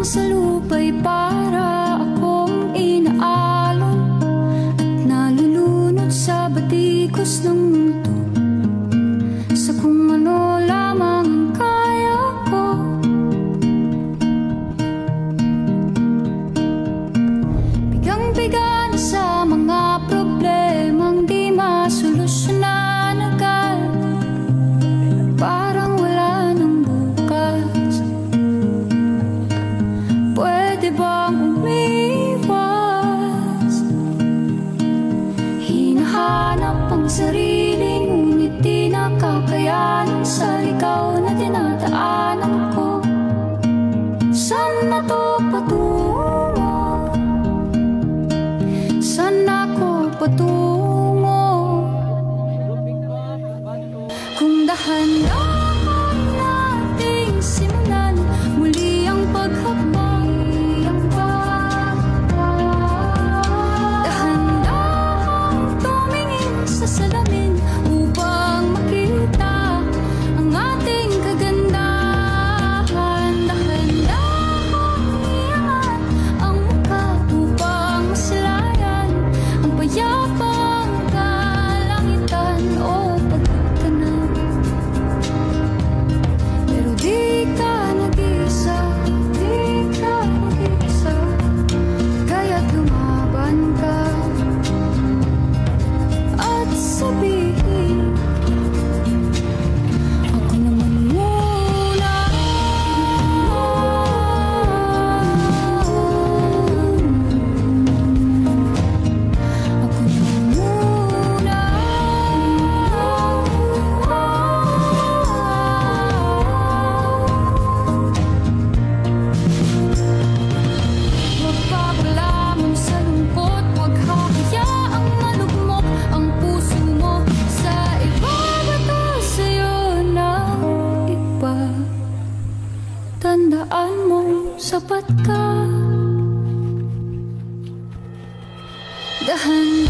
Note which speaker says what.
Speaker 1: sa lupa'y para akong inaalon at nalulunod sa batikos ng mundo, sa kung ano lamang ang kaya ko. Bigang-biga na sa mga problemang di masolusyonan agad, parang wala nang bukas. Pwede bang umiwas? Hinahanap ang sarili, ngunit di nakakayanan sa ligaw na dinadaanan ko. Saan na to patungo? Saan ako patungo? Kung dahan-dahan nating simulan muli ang paghakbang, dahan-dahan tumingin sa salamin upang makita ang ating kagandahan. Dahan-dahan iangat ang mukha upang masilayan ang payapang kalangitan o pagtanaw. Pero di ka nag-isa, di ka nag-isa, kaya't lumaban ka at sabihin, ako naman muna. Ako naman muna. Huwag papalamon sa lungkot, huwag hahayaang malugmok ang puso mo sa iba. Bato sa'yo na iba. Tandaan mo, sapat ka. Dahan